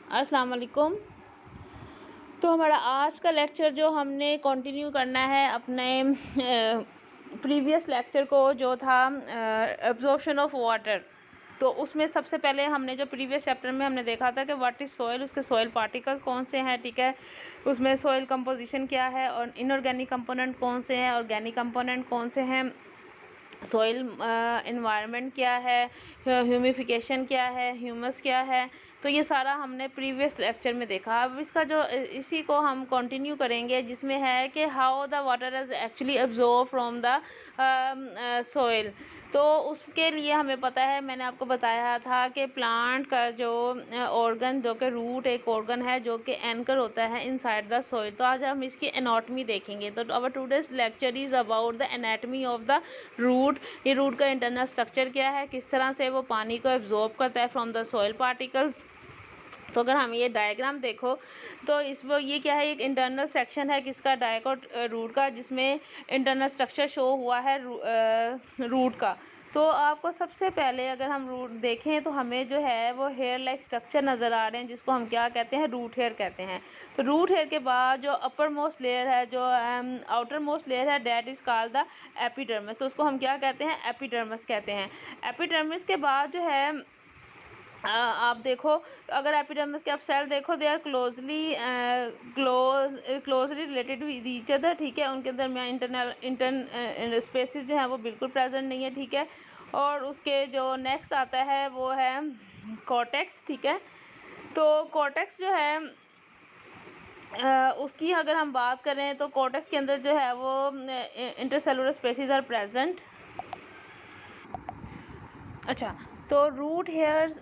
अस्सलाम वालेकुम। तो हमारा आज का लेक्चर जो हमने कंटिन्यू करना है अपने प्रीवियस लेक्चर को, जो था एब्जॉर्प्शन ऑफ वाटर। तो उसमें सबसे पहले हमने जो प्रीवियस चैप्टर में हमने देखा था कि व्हाट इज़ सॉइल, उसके सॉइल पार्टिकल कौन से हैं, ठीक है, उसमें सॉइल कंपोजिशन क्या है और इनऑर्गेनिक कंपोनेंट कौन से हैं, ऑर्गेनिक कंपोनेंट कौन से हैं, सॉइल इन्वायरमेंट क्या है, ह्यूमिफिकेशन क्या है, ह्यूमस क्या है। तो ये सारा हमने प्रीवियस लेक्चर में देखा। अब इसका जो इसी को हम कंटिन्यू करेंगे, जिसमें है कि how the water is actually absorb from the soil. तो उसके लिए हमें पता है, मैंने आपको बताया था कि प्लांट का जो ऑर्गन, जो कि रूट एक ऑर्गन है जो कि एंकर होता है इनसाइड द सॉइल। तो आज हम इसकी एनाटॉमी देखेंगे। तो our today's lecture is about the anatomy of the root. ये रूट का इंटरनल स्ट्रक्चर क्या है, किस तरह से वो पानी को एब्जॉर्ब करता है फ्रॉम द सॉइल पार्टिकल्स। तो अगर हम ये डायग्राम देखो तो इसमें ये क्या है, एक इंटरनल सेक्शन है किसका, डायकोट रूट का, जिसमें इंटरनल स्ट्रक्चर शो हुआ है रूट का। तो आपको सबसे पहले अगर हम रूट देखें तो हमें जो है वो हेयर लाइक स्ट्रक्चर नज़र आ रहे हैं, जिसको हम क्या कहते हैं, रूट हेयर कहते हैं। तो रूट हेयर के बाद जो अपर मोस्ट लेयर है, जो आउटर मोस्ट लेयर है, that is called the epidermis. तो उसको हम क्या कहते हैं, एपिडर्मिस कहते हैं। एपिडर्मिस के बाद जो है आप देखो, अगर एपिडर्मिस के आप सेल देखो, they are closely related with each other, ठीक है। उनके अंदर में इंटरनल स्पेसिस जो है वो बिल्कुल प्रेजेंट नहीं है, ठीक है। और उसके जो नेक्स्ट आता है वो है कॉर्टेक्स, ठीक है। तो कॉर्टेक्स जो है उसकी अगर हम बात करें तो कॉर्टेक्स के अंदर जो है वो इंटरसेलुलर स्पेसिस आर प्रेजेंट। अच्छा, तो रूट हेयर्स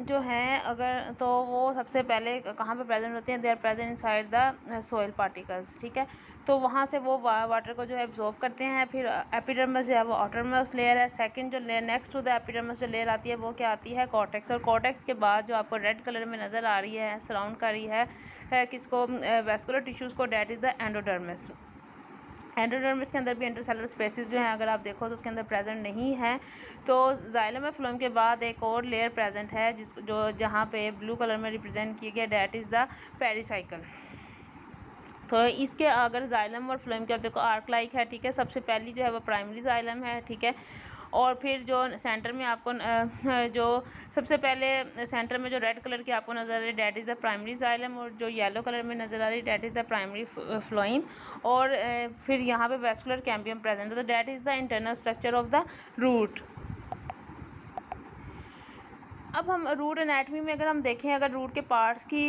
जो हैं, अगर तो वो सबसे पहले कहाँ पे प्रेजेंट होते हैं, they are present inside the soil particles, ठीक है। तो वहाँ से वो वाटर को जो है एब्जॉर्ब करते हैं। फिर एपिडर्मिस जो है वो आउटरमोस्ट लेयर है। सेकंड जो layer next to the epidermis जो लेयर आती है वो क्या आती है, कॉर्टेक्स। और कॉर्टेक्स के बाद जो आपको रेड कलर में नज़र आ रही है, सराउंड कर रही है किसको, वेस्कुलर टिश्यूज़ को, date is the endodermis. Endodermis के अंदर भी इंटरसेलुलर स्पेसिस जो हैं अगर आप देखो तो उसके अंदर प्रेजेंट नहीं है। तो जाइलम और फ्लोएम के बाद एक और लेयर प्रेजेंट है जो जहाँ पे ब्लू कलर में रिप्रेजेंट किया गया, डेट इज़ द पेरिसाइकल। तो इसके अगर जाइलम और फ्लोएम के आप देखो आर्क लाइक है, ठीक है। सबसे पहली जो है वो प्राइमरी जाइलम है, ठीक है। और फिर जो सेंटर में आपको जो सबसे पहले सेंटर में जो रेड कलर की आपको नज़र आ रही है, that is the primary xylem. और जो येलो कलर में नज़र आ रही है, that is the primary phloem. और फिर यहाँ पे वेस्कुलर कैम्बियम प्रेजेंट है। तो that is the internal structure of the root. अब हम रूट एनाटमी में अगर हम देखें, अगर रूट के पार्ट्स की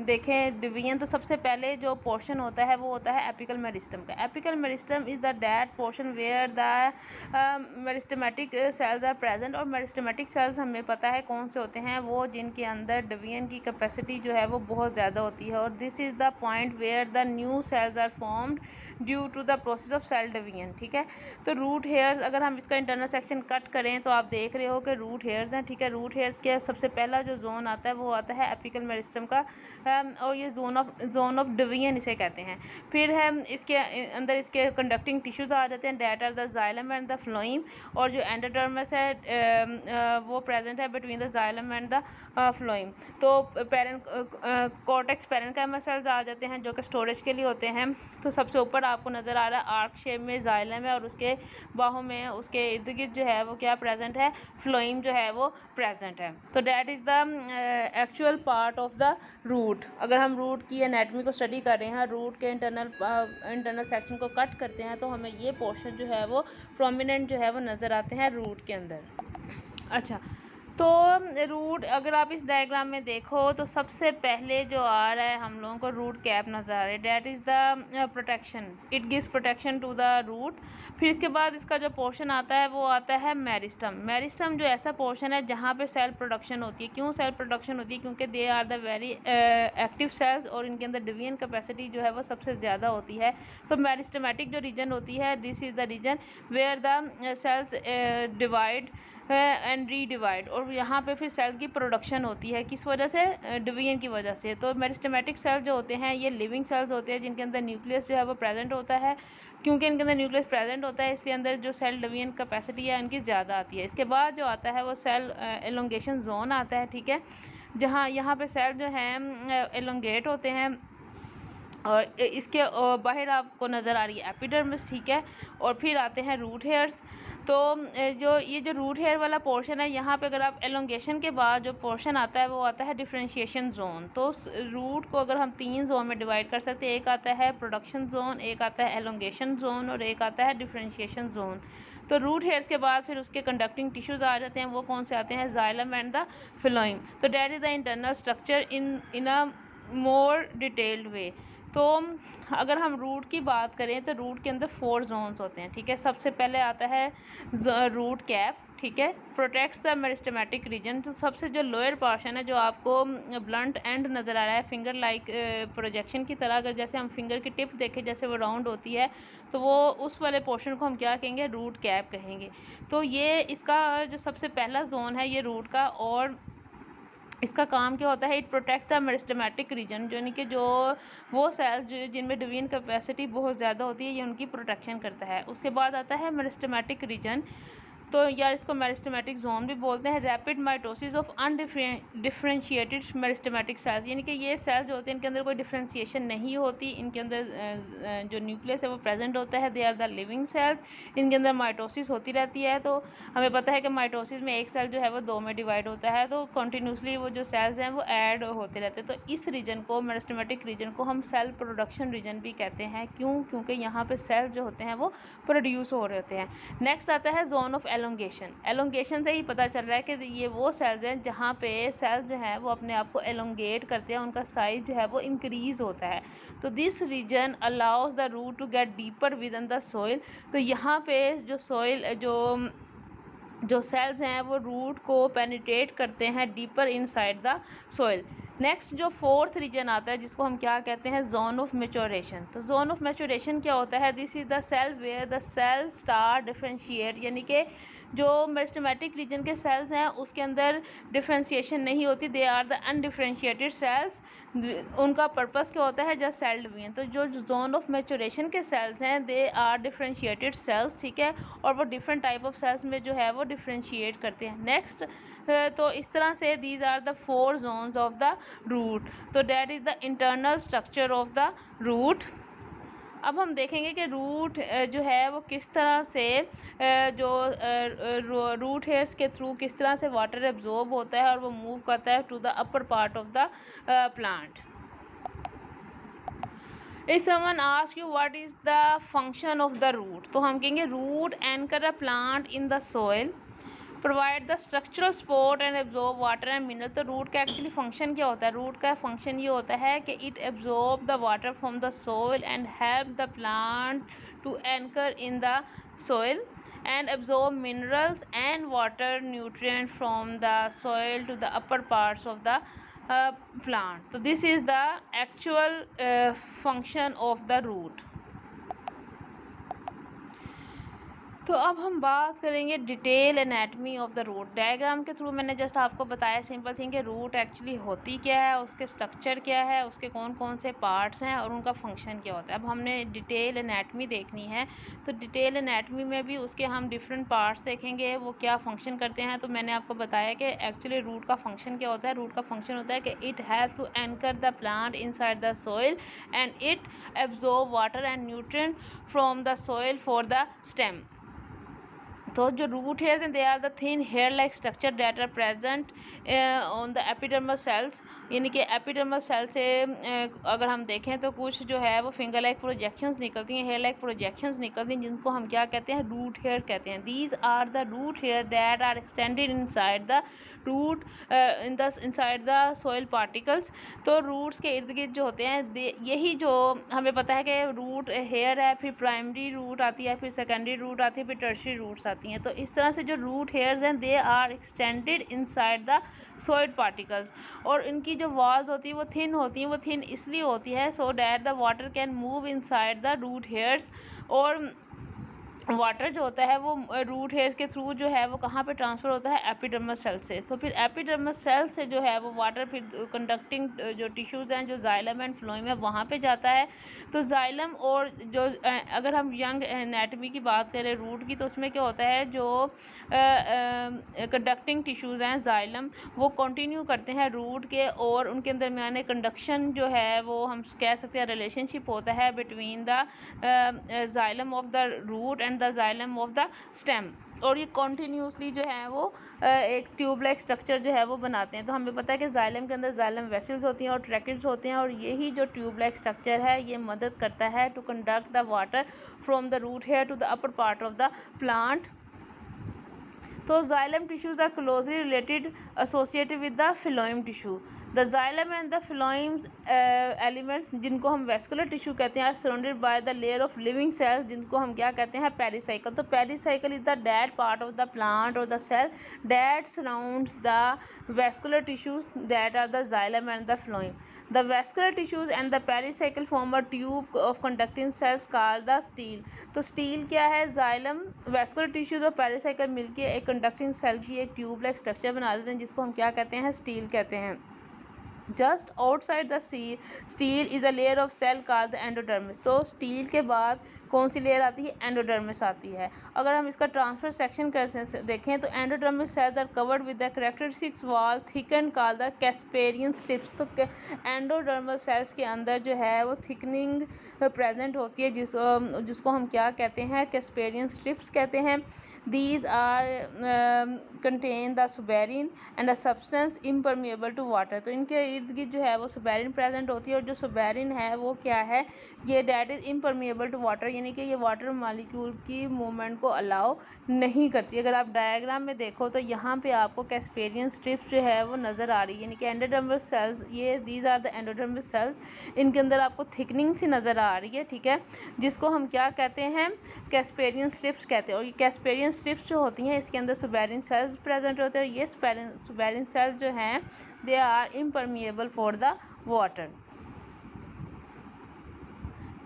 देखें डिवीजन, तो सबसे पहले जो पोर्शन होता है वो होता है एपिकल मेरिस्टम का। Apical meristem is the that portion where the meristematic cells are present. और मेरिस्टमेटिक सेल्स हमें पता है कौन से होते हैं, वो जिनके अंदर डिवीजन की कैपेसिटी जो है वो बहुत ज़्यादा होती है। और this is the point where the new cells are formed due to the process of cell division, ठीक है। तो रूट हेयर्स अगर हम इसका इंटरनल सेक्शन कट करें तो आप देख रहे हो कि रूट हेयर्स हैं, ठीक है। रूट हेयर्स के सबसे पहला जो जोन आता है वो आता है एपिकल मेरिस्टम का, और ये जोन ऑफ डिवीजन इसे कहते हैं। फिर है इसके अंदर इसके कंडक्टिंग टिश्यूज आ जाते हैं, that are the xylem and the phloem. और जो एंडोडर्मिस है वो प्रेजेंट है between the xylem and the phloem. तो कॉर्टेक्स पैरेन्काइमल सेल्स आ जाते हैं जो कि स्टोरेज के लिए होते हैं। तो सबसे ऊपर आपको नज़र आ रहा है आर्क शेप में जाइलम है, और उसके बाहों में उसके इर्द गिर्द जो है वो क्या प्रेजेंट है, फ्लोइम जो है वो प्रेजेंट है। तो that is the actual part of the root. अगर हम रूट की एनाटमी को स्टडी कर रहे हैं, रूट के इंटरनल सेक्शन को कट करते हैं, तो हमें ये पोर्शन जो है वो प्रोमिनेंट जो है वो नज़र आते हैं रूट के अंदर। अच्छा, तो रूट अगर आप इस डायग्राम में देखो तो सबसे पहले जो आ रहा है हम लोगों को रूट कैप नज़र आ रहा है, that is the protection, it gives protection to the root. फिर इसके बाद इसका जो पोर्शन आता है वो आता है मेरिस्टम। मेरिस्टम जो ऐसा पोर्शन है जहाँ पे सेल प्रोडक्शन होती है। क्यों सेल प्रोडक्शन होती है? क्योंकि they are the very active cells, और इनके अंदर डिवीजन कैपेसिटी जो है वो सबसे ज़्यादा होती है। तो मेरिस्टमेटिक जो रीजन होती है, this is the region where the cells divide and redivide, और यहाँ पे फिर सेल की प्रोडक्शन होती है किस वजह से, डिवीजन की वजह से। तो मेरिस्टेमेटिक सेल जो होते हैं ये लिविंग सेल्स होते हैं जिनके अंदर न्यूक्लियस जो है वो प्रेजेंट होता है। क्योंकि इनके अंदर न्यूक्लियस प्रेजेंट होता है इसके अंदर जो सेल डिवीजन कैपेसिटी है इनकी ज़्यादा आती है। इसके बाद जो आता है वो सेल एलोंगेशन जोन आता है, ठीक है, जहाँ यहाँ पे सेल जो हैं एलोंगेट होते हैं और इसके बाहर आपको नज़र आ रही है एपिडर्मिस, ठीक है। और फिर आते हैं रूट हेयर्स। तो जो रूट हेयर वाला पोर्शन है यहाँ पे अगर आप एलोंगेशन के बाद जो पोर्शन आता है वो आता है डिफरेंशिएशन जोन। तो रूट को अगर हम 3 जोन में डिवाइड कर सकते हैं, एक आता है प्रोडक्शन जोन, एक आता है एलोंगेशन जोन और एक आता है डिफरेंशिएशन जोन। तो रूट हेयर्स के बाद फिर उसके कंडक्टिंग टिश्यूज़ आ जाते हैं, वो कौन से आते हैं, जाइलम एंड द फ्लोएम। तो that is the internal structure in a more detailed वे। तो अगर हम रूट की बात करें तो रूट के अंदर 4 जोन्स होते हैं, ठीक है। सबसे पहले आता है रूट कैप, ठीक है, प्रोटेक्ट्स द मेरिस्टेमेटिक रीजन। तो सबसे जो लोअर पोर्शन है जो आपको ब्लंट एंड नज़र आ रहा है फिंगर लाइक प्रोजेक्शन की तरह, अगर जैसे हम फिंगर की टिप देखें जैसे वो राउंड होती है तो वो उस वाले पोर्शन को हम क्या कहेंगे, रूट कैप कहेंगे। तो ये इसका जो सबसे पहला जोन है ये रूट का, और इसका काम क्या होता है, it protect the meristematic reason, यानी कि जो वो सेल्स जिनमें डिवीजन कैपेसिटी बहुत ज़्यादा होती है ये उनकी प्रोटेक्शन करता है। उसके बाद आता है मेरिस्टेमेटिक रीजन, तो यार इसको मेरिस्टेमेटिक जोन भी बोलते हैं। Rapid mitosis of undifferentiated meristematic cells, यानी कि ये सेल्स जो होते हैं इनके अंदर कोई डिफरेंशिएशन नहीं होती, इनके अंदर जो न्यूक्लियस है वो प्रेजेंट होता है, they are the living cells, इनके अंदर माइटोसिस होती रहती है। तो हमें पता है कि माइटोसिस में एक सेल जो है वो 2 में डिवाइड होता है, तो कंटिन्यूसली वो जो सेल्स हैं वो ऐड होते रहते हैं। तो इस रीजन को, मेरिस्टेमेटिक रीजन को हम सेल प्रोडक्शन रीजन भी कहते हैं। क्यों? क्योंकि यहाँ पे सेल्स जो होते हैं वो प्रोड्यूस हो रहे होते हैं। नेक्स्ट आता है जोन ऑफ एलोंगेशन। एलोंगेशन से ही पता चल रहा है कि ये वो सेल्स हैं जहाँ पे सेल्स जो हैं वो अपने आप को एलोंगेट करते हैं, उनका साइज जो है वो इंक्रीज होता है। तो this region allows the root to get deeper within the soil. तो यहाँ पे जो सोइल जो सेल्स हैं वो रूट को पेनिट्रेट करते हैं deeper inside the soil. Next जो 4th रीजन आता है जिसको हम क्या कहते हैं, जोन ऑफ मैच्योरेशन। तो जोन ऑफ मैच्योरेशन क्या होता है, this is the cell where the cell start differentiate, यानी कि जो मेरिस्टेमेटिक रीजन के सेल्स हैं उसके अंदर डिफरेंशिएशन नहीं होती, they are the undifferentiated cells. उनका पर्पस क्या होता है, जस्ट सेल डिवीजन। तो जो जोन ऑफ मैच्योरेशन के सेल्स हैं दे आर डिफरेंशिएटेड सेल्स, ठीक है, और वो डिफरेंट टाइप ऑफ सेल्स में जो है वो डिफरेंशिएट करते हैं। नेक्स्ट, तो इस तरह से these are the 4 zones of the root. तो that is the internal structure of the root. अब हम देखेंगे कि रूट जो है वो किस तरह से जो रूट हेयर्स के थ्रू किस तरह से वाटर एब्जॉर्ब होता है और वो मूव करता है to the upper part of the plant. If someone asks you what is the function of the root, तो हम कहेंगे root anchor a plant in the soil, provide the structural support and absorb water and mineral. तो root का actually function क्या होता है, root का function ये होता है कि it absorb the water from the soil and help the plant to anchor in the soil and absorb minerals and water nutrient from the soil to the upper parts of the plant. So this is the actual function of the root. तो अब हम बात करेंगे detail anatomy of the root. Diagram के through मैंने just आपको बताया simple thing कि रूट एक्चुअली होती क्या है, उसके स्ट्रक्चर क्या है, उसके कौन कौन से पार्ट्स हैं और उनका फंक्शन क्या होता है। अब हमने डिटेल एनाटमी देखनी है, तो डिटेल एनाटमी में भी उसके हम डिफरेंट पार्ट्स देखेंगे, वो क्या फंक्शन करते हैं। तो मैंने आपको बताया कि एक्चुअली रूट का फंक्शन क्या होता है। रूट का फंक्शन होता है कि it have to anchor the plant inside the soil and it absorb water and nutrient from the soil for the stem. तो जो रूट हेयर्स हैं they are the thin hair like structure that are present on the epidermal cells, यानी कि epidermal cell से अगर हम देखें तो कुछ जो है वो फिंगर लाइक प्रोजेक्शंस निकलती हैं, हेयर लाइक प्रोजेक्शंस निकलती हैं, जिनको हम क्या कहते हैं, रूट हेयर कहते हैं। These are the root hair that are extended inside the root inside the soil particles. तो रूट्स के इर्द गिर्द जो होते हैं यही जो हमें पता है कि रूट हेयर है, फिर प्राइमरी रूट आती है, फिर सेकेंडरी रूट आती है, फिर टर्शरी रूट्स आती हैं। तो इस तरह से जो रूट हेयर्स हैं they are extended inside the soil particles, और इनकी जो वॉल्स होती है वो थिन होती हैं। वो थिन इसलिए होती है so that the water can move inside the root hairs, और वाटर जो होता है वो रूट हेयर्स के थ्रू जो है वो कहाँ पे ट्रांसफ़र होता है, एपिडर्मस सेल से। तो फिर एपिडर्मस सेल से जो है वो वाटर फिर कंडक्टिंग जो टिश्यूज़ हैं, जो जाइलम एंड फ्लोएम है, वहाँ पे जाता है। तो जाइलम और जो अगर हम यंग एनाटमी की बात करें रूट की, तो उसमें क्या होता है, जो कंडक्टिंग टिश्यूज़ हैं जाइलम, वो कंटिन्यू करते हैं रूट के, और उनके दरमियान कंडक्शन जो है वो हम कह सकते हैं रिलेशनशिप होता है between the xylem of the root and the xylem of the stem, और ये कॉन्टीन्यूसली जो है वो एक ट्यूब लाइक स्ट्रक्चर जो है वो बनाते हैं। तो हमें पता है कि जाइलम के अंदर जाइलम वेसल्स होती हैं और ट्रैकेट्स होते हैं, और यही जो ट्यूब लाइक स्ट्रक्चर है ये मदद करता है to conduct the water from the root hair to the upper part of the plant. तो xylem tissues are closely related associated with the phloem tissue. The xylem and the phloems elements, जिनको हम vascular tissue कहते हैं, are surrounded by the layer of living cells, जिनको हम क्या कहते हैं, पेरिसाइकल। तो pericycle is the dead part of the plant और the cell that surrounds the vascular tissues that are the xylem and the phloem. The vascular tissues and the pericycle form a tube of conducting cells called the stele. तो stele क्या है, xylem, vascular tissues और pericycle मिलकर एक conducting cell की एक tube like structure बना देते हैं, जिसको हम क्या कहते हैं, स्टील कहते हैं। Just outside the stele is a layer of cell called the endodermis. तो स्टील के बाद कौन सी लेयर आती है, एंडोडर्मिस आती है। अगर हम इसका ट्रांसफर सेक्शन कर देखें तो endodermis cells are covered with the characteristics wall thicken called the Casparian strips. तो एंडोडर्मल सेल्स के अंदर जो है वो थिकनिंग प्रेजेंट होती है, जिसको हम क्या कहते हैं, कैस्पेरियन स्ट्रिप्स कहते हैं। These are contain the suberin and a substance impermeable to water। तो इनके इर्द गिर्द जो है वो सुबेरिन प्रेजेंट होती है, और जो सुबेरिन है वो क्या है, ये that is impermeable to water, यानी कि ये वाटर मॉलिक्यूल की मूवमेंट को अलाउ नहीं करती। अगर आप डायग्राम में देखो तो यहाँ पे आपको कैस्पेरियन स्ट्रिप्स जो है वो नज़र आ रही है, यानी कि एंडोडर्मल सेल्स, ये these are the endodermal cells, इनके अंदर आपको थिकनिंग सी नज़र आ रही है, ठीक है, जिसको हम क्या कहते हैं, कैस्पेरियन स्ट्रिप्स कहते हैं। और ये कैस्पेरियन स्ट्रिप्स जो होती हैं इसके अंदर सुबेरिन सेल्स प्रेजेंट होते हैं, और ये सुबेरिन सेल्स जो हैं they are impermeable for the water.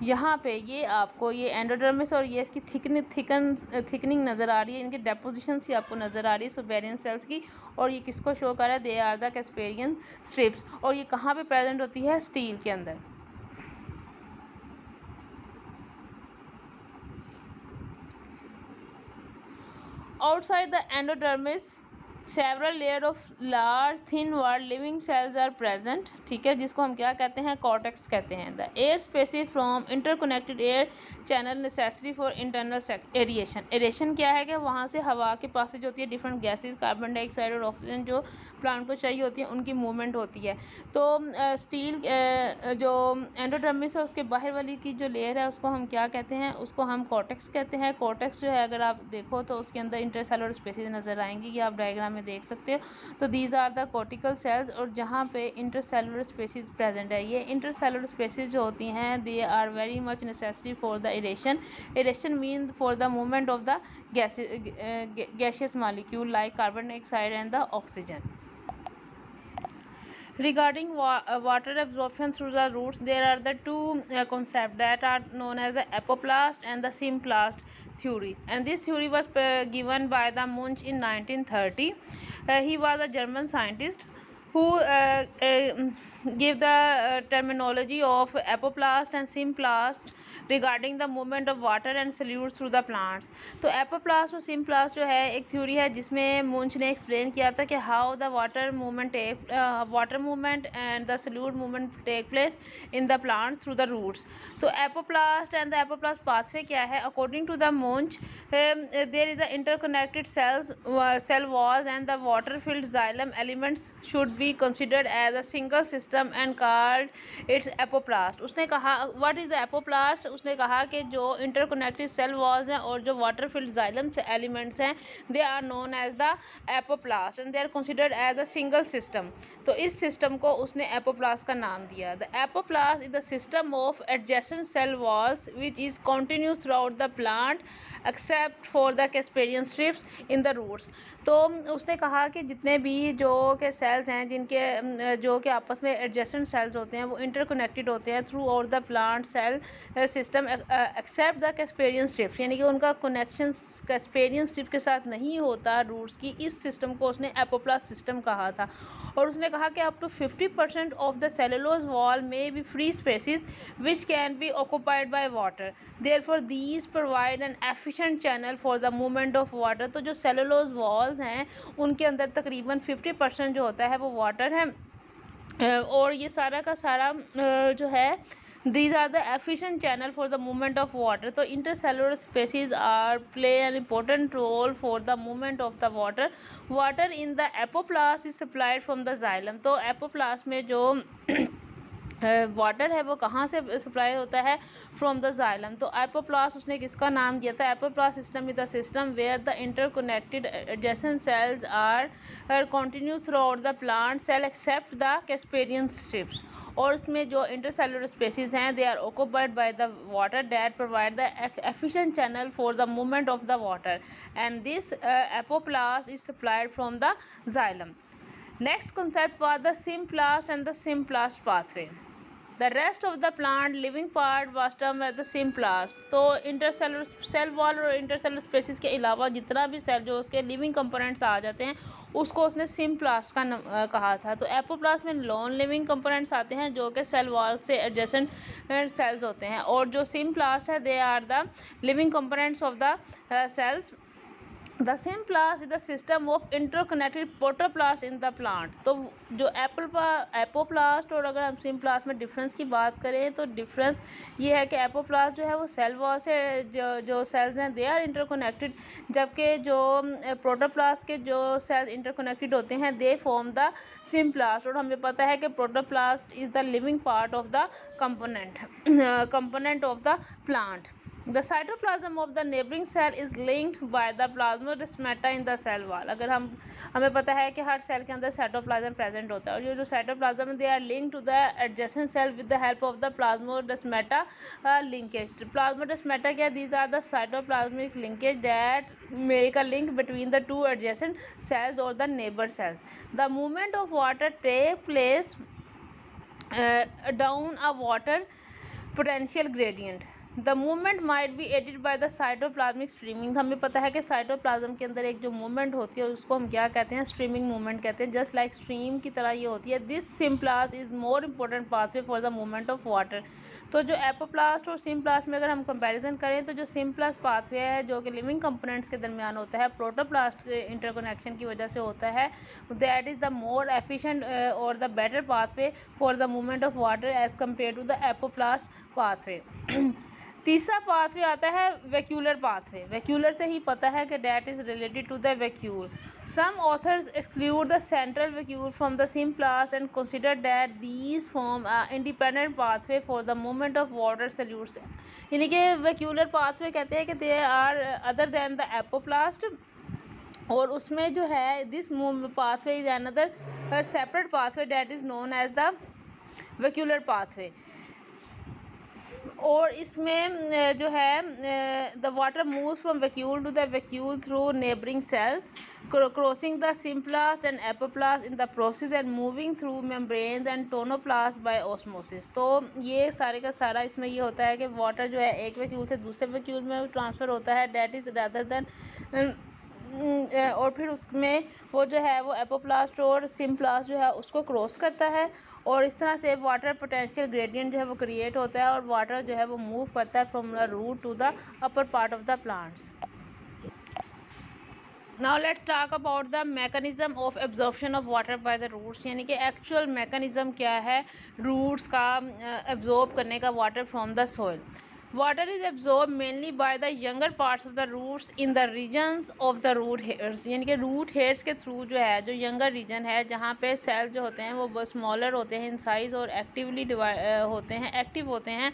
यहाँ पे ये आपको ये एंडोडर्मिस और ये इसकी थिकनिंग नज़र आ रही है, इनकी डेपोजिशन सी आपको नज़र आ रही है सुबेरियन सेल्स की, और ये किसको शो कर रहा है, they are the Casparian strips. और ये कहाँ पे प्रेजेंट होती है, स्टील के अंदर। Outside the endodermis, several layer of large thin walled living cells are present, ठीक है, जिसको हम क्या कहते हैं, कॉर्टेक्स कहते हैं। The air spaces from interconnected air channel necessary for internal aeration. Aeration क्या है कि वहाँ से हवा के पासेज होती है, डिफरेंट गैसेस, कार्बन डाइऑक्साइड और ऑक्सीजन जो प्लांट को चाहिए होती है, उनकी मूवमेंट होती है। तो स्टील जो एंडोडर्मिस है उसके बाहर वाली की जो लेयर है उसको हम क्या कहते हैं, उसको हम कॉर्टेक्स कहते हैं। कॉर्टेक्स जो है अगर आप देखो तो उसके अंदर इंटरसेलुलर स्पेसिस नज़र आएंगी, ये आप डायग्राम में देख सकते हो। तो these are the cortical cells, और जहाँ पे इंटरसेलुलर स्पेसिस प्रेजेंट है, ये इंटरसेलुलर स्पेसिस जो होती हैं they are very much necessary for the aeration. Aeration mean for the movement of the gaseous molecule like carbon dioxide and the oxygen. Regarding water absorption through the roots, there are the two concepts that are known as the apoplast and the symplast theory. And this theory was given by the Munch in 1930. He was a German scientist who gave the terminology of apoplast and symplast regarding the movement of water and solutes through the plants. तो apoplast और symplast जो है एक theory है जिसमें मुंच ने explain किया था कि how the water movement and the solute movement take place in the plants through the roots. तो apoplast and the apoplast pathway क्या है, according to the Munch there is the interconnected cell walls and the water filled xylem elements should be considered as a single system and called its apoplast. उसने कहा what is the apoplast, उसने कहा कि जो interconnected cell walls हैं और जो water filled xylem elements हैं they are known as the apoplast and they are considered as a single system. तो इस सिस्टम को उसने एपोप्लास्ट का नाम दिया। The apoplast is the system of adjacent cell walls which is continuous throughout the plant except for the Casparian strips in the roots. तो उसने कहा कि जितने भी जो के सेल्स हैं जिनके जो कि आपस में एडजेसेंट सेल्स होते हैं वो इंटरकनेक्टेड होते हैं throughout the plant cell system except the Casparian strips, यानी कि उनका कनेक्शन कैस्पेरियन स्ट्रिप के साथ नहीं होता रूट्स की। इस सिस्टम को उसने एपोप्लास्ट सिस्टम कहा था। और उसने कहा कि up to 50% of the cellulose wall may be free spaces which can be occupied by water, therefore these provide an efficient channel for the movement of water. तो जो सेलुलोज वॉल्स हैं उनके अंदर तकरीबन 50% जो होता है वो वाटर है, और ये सारा का सारा जो है these are the efficient channel for the movement of water. तो intercellular species are play an important role for the movement of the water. Water in the apoplast is supplied from the xylem. तो apoplast में जो water है वो कहाँ से supply होता है? From the xylem. तो एपोप्लास्ट उसने किसका नाम दिया था? Apoplast system is the system where the interconnected adjacent cells are continue throughout the plant cell except the Casparian strips. और उसमें जो इंटरसेलुलर स्पेसीज हैं they are occupied by the water that provide the efficient channel for the movement of the water and this apoplast is supplied from the xylem. Next concept was the symplast and the symplast pathway. The rest of the plant living part was termed as the symplast. तो intercellular cell wall और intercellular spaces के अलावा जितना भी cell जो उसके living components आ जाते हैं उसको उसने सिम्प्लास्ट का कहा था। तो एपोप्लास्ट में नॉन लिविंग कंपोनेंट्स आते हैं जो कि सेल वॉल से एडजेसेंट सेल्स होते हैं, और जो सिम्प्लास्ट है they are the living components of the cells. The symplast is the system of interconnected protoplast in the plant. तो जो एपोप्लास्ट और अगर हम सिम्प्लास्ट में डिफरेंस की बात करें तो डिफरेंस ये है कि एपोप्लास्ट जो है वो सेल वॉल से जो सेल्स हैं दे आर इंटरकनेक्टेड, जबकि जो प्रोटोप्लास्ट के जो सेल्स इंटरकनेक्टेड होते हैं दे फॉर्म द सिम्प्लास्ट। और हमें पता है कि protoplast is the living part of the component of the plant. The cytoplasm of the neighboring cell is linked by the plasmodesmata in the cell wall. अगर हमें पता है कि हर सेल के अंदर साइटोप्लाज्म प्रेजेंट होता है, और ये जो cytoplasm they are linked to the adjacent cell with the help of the plasmodesmata linkage. Plasmodesmata क्या? These are the cytoplasmic linkage that make a link between the two adjacent cells और the neighbour cells. The movement of water take place down a water potential gradient. The movement might be aided by the cytoplasmic streaming. हमें पता है कि cytoplasm के अंदर एक जो movement होती है उसको हम क्या कहते हैं? स्ट्रीमिंग मूवमेंट कहते हैं। जस्ट लाइक स्ट्रीम की तरह ये होती है। This symplast is more important pathway for the movement of water. तो जो एपोप्लास्ट और सिम्प्लास्ट में अगर हम कंपैरिजन करें तो जो सिम्प्लास्ट पाथवे है जो कि लिविंग कंपोनेंट्स के दरमियान होता है प्रोटोप्लास्ट के इंटरकनेक्शन की वजह से होता है, that is the more efficient और the better pathway for the movement of water as compare to the apoplast pathway. तीसरा पाथवे आता है वैक्यूलर पाथवे। वैक्यूलर से ही पता है कि that is related to the vacuole. Some authors exclude the central vacuole from the symplast and consider that these form a independent pathway for the movement of water solutes. यानी कि vacuolar pathway कहते हैं कि they are other than the apoplast, और उसमें जो है this pathway is another separate pathway that is known as the vacuolar pathway. और इसमें जो है the water moves from vacuole to the vacuole through neighbouring cells crossing the symplast and apoplast in the process and moving through membranes and tonoplast by osmosis. तो ये सारे का सारा इसमें ये होता है कि वाटर जो है एक वैक्यूल से दूसरे वैक्यूल में ट्रांसफ़र होता है, डैट इज़ रादर दैन और फिर उसमें वो जो है वो एपोप्लास्ट और सिम्प्लास्ट जो है उसको क्रॉस करता है, और इस तरह से वाटर पोटेंशियल ग्रेडियंट जो है वो क्रिएट होता है और वाटर जो है वो मूव करता है from the root to the upper part of the plants. Now let's talk about the mechanism of absorption of water by the roots, यानी कि एक्चुअल मैकेनिज्म क्या है रूट्स का एब्जॉर्ब करने का water from the soil. Water is absorbed mainly by the younger parts of the roots in the regions of the root hairs, यानी कि root hairs के थ्रू जो है जो यंगर रीजन है जहाँ पे सेल जो होते हैं वो स्मॉलर होते हैं इन साइज़ और एक्टिवली एक्टिव होते हैं,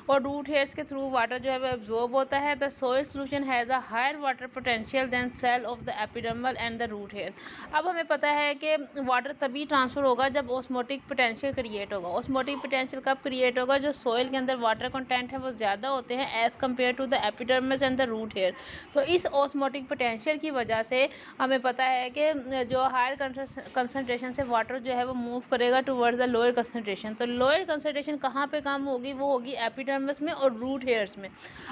और रूट हेयर्स के थ्रू वाटर जो है वो एब्जॉर्ब होता है। The soil solution has a higher water potential than cell of the epidermal and the root hair. अब हमें पता है कि वाटर तभी ट्रांसफ़र होगा जब ऑस्मोटिक पोटेंशियल क्रिएट होगा। ऑस्मोटिक पोटेंशियल कब क्रिएट होगा? जो सॉइल के अंदर वाटर कंटेंट है वो ज़्यादा ज़्यादा होते हैं as compare to the epidermis and the root hair. तो इस ऑस्मोटिक पोटेंशियल की वजह से हमें पता है कि जो हायर कंसनट्रेशन से वाटर जो है वो मूव करेगा टुवर्ड्स द लोअर कंसनट्रेशन। तो लोअर कंसनट्रेशन कहाँ पे कम होगी, वो होगी एपिडर्मिस में और रूट हेयर्स में।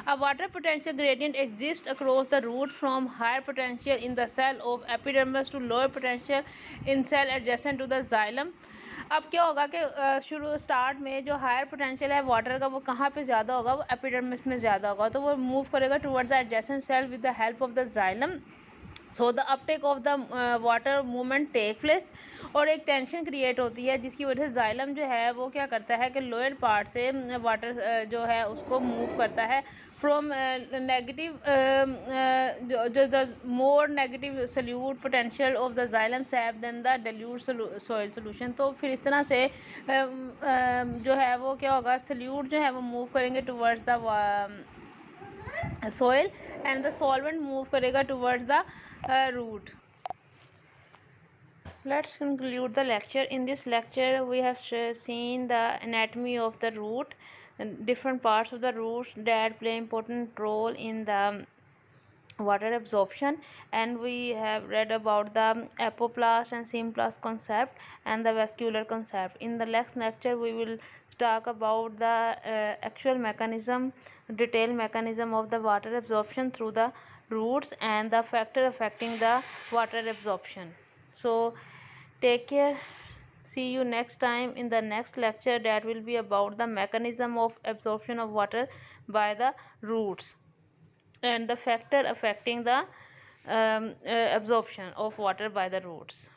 A water potential gradient exists across the root from higher potential in the cell of epidermis to lower potential in cell adjacent to the xylem। अब क्या होगा कि शुरू स्टार्ट में जो हायर पोटेंशियल है वाटर का वो कहाँ पे ज़्यादा होगा, वो एपिडर्मिस में ज़्यादा होगा, तो वो मूव करेगा toward the adjacent cell with the help of the xylem. So the uptake of the water movement take place, और एक टेंशन क्रिएट होती है जिसकी वजह से जाइलम जो है वो क्या करता है कि लोअर पार्ट से वाटर जो है उसको मूव करता है फ्रॉम नेगेटिव जो the more negative solute potential of the xylem sap than the dilute soil solution. तो फिर इस तरह से जो है वो क्या होगा, सल्यूट जो है वो मूव करेंगे towards the soil and the solvent move karega towards the root. Let's conclude the lecture. In this lecture we have seen the anatomy of the root and different parts of the roots that play important role in the water absorption, and we have read about the apoplast and symplast concept and the vascular concept. In the next lecture we will talk about the actual mechanism, detailed mechanism of the water absorption through the roots and the factor affecting the water absorption. So take care, see you next time in the next lecture that will be about the mechanism of absorption of water by the roots and the factor affecting the absorption of water by the roots.